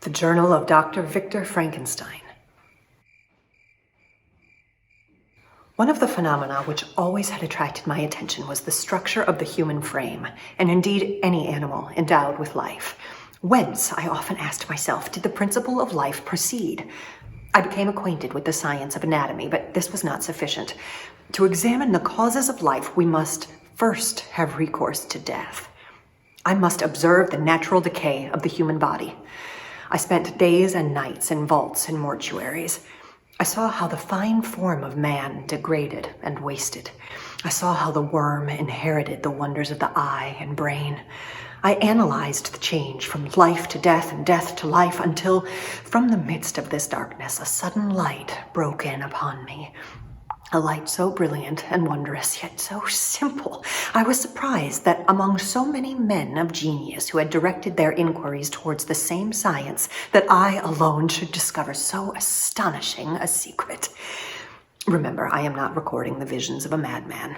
The Journal of Dr. Victor Frankenstein. One of the phenomena which always had attracted my attention was the structure of the human frame, and indeed any animal endowed with life. Whence, I often asked myself, did the principle of life proceed? I became acquainted with the science of anatomy, but this was not sufficient. To examine the causes of life, we must first have recourse to death. I must observe the natural decay of the human body. I spent days and nights in vaults and mortuaries. I saw how the fine form of man degraded and wasted. I saw how the worm inherited the wonders of the eye and brain. I analyzed the change from life to death and death to life until, from the midst of this darkness, a sudden light broke in upon me. A light so brilliant and wondrous, yet so simple. I was surprised that among so many men of genius who had directed their inquiries towards the same science, that I alone should discover so astonishing a secret. Remember, I am not recording the visions of a madman.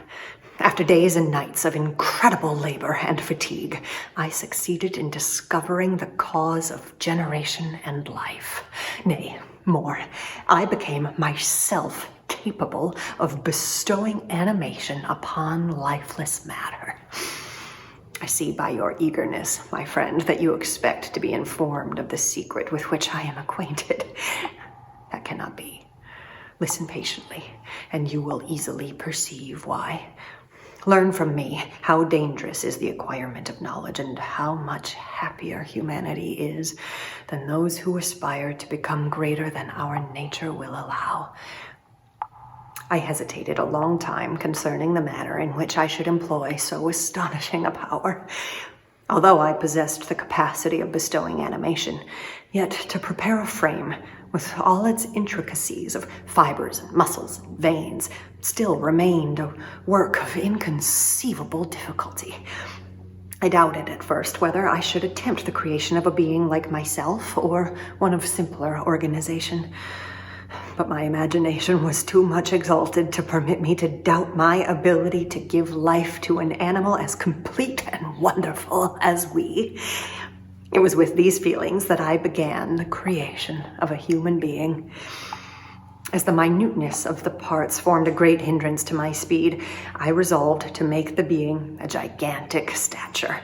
After days and nights of incredible labor and fatigue, I succeeded in discovering the cause of generation and life. Nay, more, I became myself capable of bestowing animation upon lifeless matter. I see by your eagerness, my friend, that you expect to be informed of the secret with which I am acquainted. That cannot be. Listen patiently, and you will easily perceive why. Learn from me how dangerous is the acquirement of knowledge, and how much happier humanity is than those who aspire to become greater than our nature will allow. I hesitated a long time concerning the manner in which I should employ so astonishing a power. Although I possessed the capacity of bestowing animation, yet to prepare a frame with all its intricacies of fibers and muscles and veins still remained a work of inconceivable difficulty. I doubted at first whether I should attempt the creation of a being like myself or one of simpler organization. But my imagination was too much exalted to permit me to doubt my ability to give life to an animal as complete and wonderful as we. It was with these feelings that I began the creation of a human being. As the minuteness of the parts formed a great hindrance to my speed, I resolved to make the being a gigantic stature.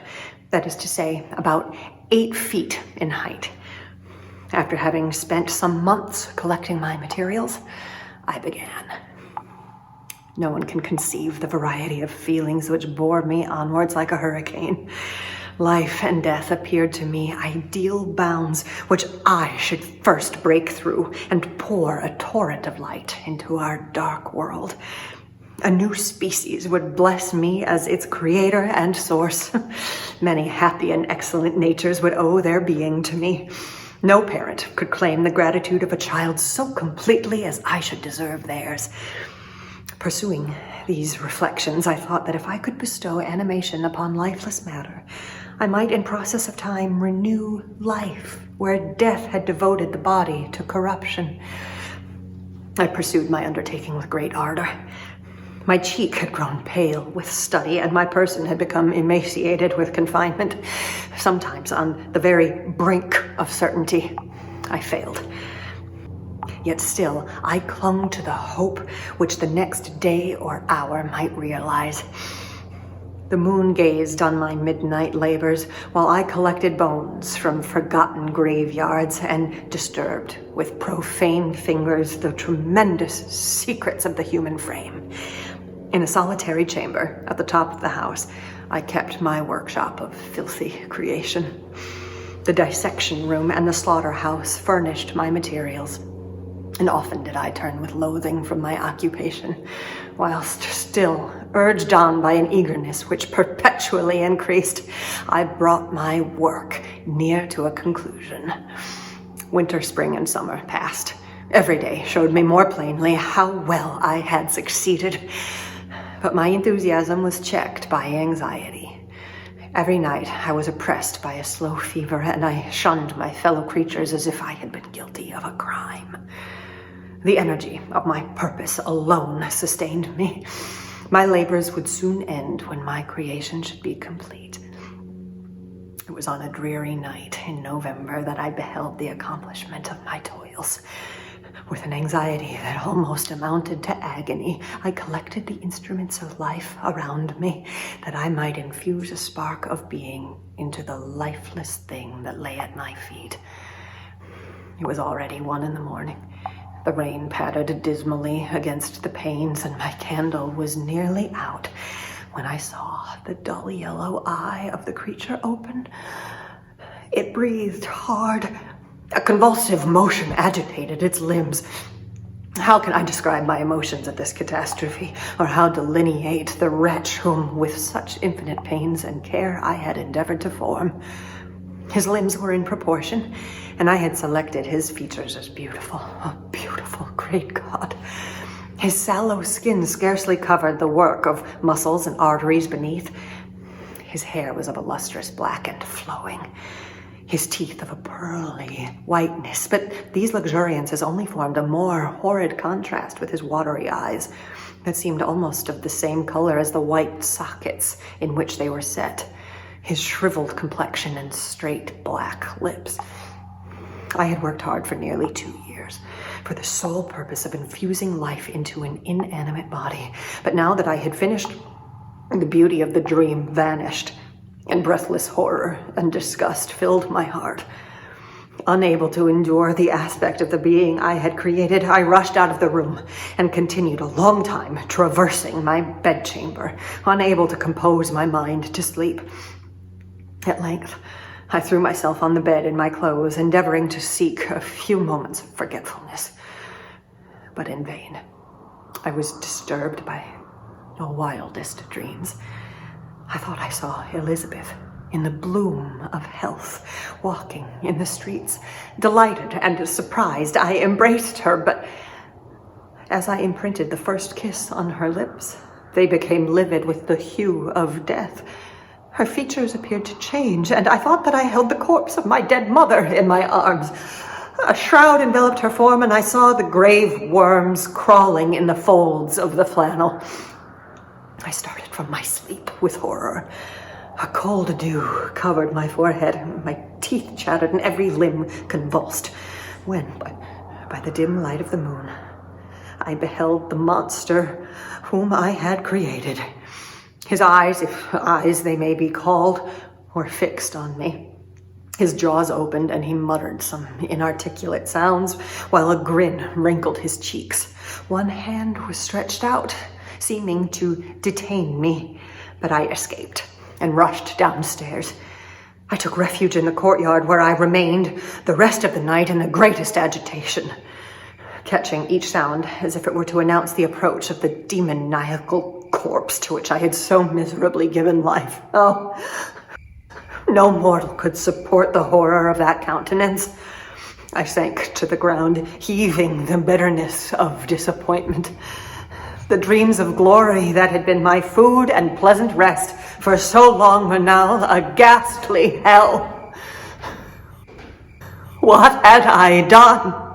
That is to say, about 8 feet in height. After having spent some months collecting my materials, I began. No one can conceive the variety of feelings which bore me onwards like a hurricane. Life and death appeared to me ideal bounds which I should first break through and pour a torrent of light into our dark world. A new species would bless me as its creator and source. Many happy and excellent natures would owe their being to me. No parent could claim the gratitude of a child so completely as I should deserve theirs. Pursuing these reflections, I thought that if I could bestow animation upon lifeless matter, I might in process of time renew life where death had devoted the body to corruption. I pursued my undertaking with great ardor. My cheek had grown pale with study, and my person had become emaciated with confinement. Sometimes, on the very brink of certainty, I failed. Yet still, I clung to the hope which the next day or hour might realize. The moon gazed on my midnight labors while I collected bones from forgotten graveyards and disturbed with profane fingers the tremendous secrets of the human frame. In a solitary chamber at the top of the house, I kept my workshop of filthy creation. The dissection room and the slaughterhouse furnished my materials, and often did I turn with loathing from my occupation, whilst still, urged on by an eagerness which perpetually increased, I brought my work near to a conclusion. Winter, spring, and summer passed. Every day showed me more plainly how well I had succeeded. But my enthusiasm was checked by anxiety. Every night I was oppressed by a slow fever, and I shunned my fellow creatures as if I had been guilty of a crime. The energy of my purpose alone sustained me. My labors would soon end when my creation should be complete. It was on a dreary night in November that I beheld the accomplishment of my toils. With an anxiety that almost amounted to agony, I collected the instruments of life around me, that I might infuse a spark of being into the lifeless thing that lay at my feet. It was already 1 a.m. The rain pattered dismally against the panes, and my candle was nearly out when I saw the dull yellow eye of the creature open. It breathed hard. A convulsive motion agitated its limbs. How can I describe my emotions at this catastrophe, or how delineate the wretch whom, with such infinite pains and care, I had endeavored to form? His limbs were in proportion, and I had selected his features as beautiful. Oh, beautiful, great God. His sallow skin scarcely covered the work of muscles and arteries beneath. His hair was of a lustrous black and flowing, his teeth of a pearly whiteness, but these luxuriances only formed a more horrid contrast with his watery eyes that seemed almost of the same color as the white sockets in which they were set, his shriveled complexion and straight black lips. I had worked hard for nearly 2 years for the sole purpose of infusing life into an inanimate body, but now that I had finished, the beauty of the dream vanished, and breathless horror and disgust filled my heart. Unable to endure the aspect of the being I had created, I rushed out of the room and continued a long time traversing my bedchamber, unable to compose my mind to sleep. At length, I threw myself on the bed in my clothes, endeavoring to seek a few moments of forgetfulness. But in vain. I was disturbed by the wildest dreams. I thought I saw Elizabeth in the bloom of health, walking in the streets. Delighted and surprised, I embraced her, but as I imprinted the first kiss on her lips, they became livid with the hue of death. Her features appeared to change, and I thought that I held the corpse of my dead mother in my arms. A shroud enveloped her form, and I saw the grave worms crawling in the folds of the flannel. I started from my sleep with horror. A cold dew covered my forehead, my teeth chattered, and every limb convulsed, when, by the dim light of the moon, I beheld the monster whom I had created. His eyes, if eyes they may be called, were fixed on me. His jaws opened, and he muttered some inarticulate sounds, while a grin wrinkled his cheeks. One hand was stretched out, seeming to detain me, but I escaped and rushed downstairs. I took refuge in the courtyard, where I remained the rest of the night in the greatest agitation, catching each sound as if it were to announce the approach of the demoniacal corpse to which I had so miserably given life. Oh, no mortal could support the horror of that countenance. I sank to the ground, heaving the bitterness of disappointment. The dreams of glory that had been my food and pleasant rest for so long were now a ghastly hell. What had I done?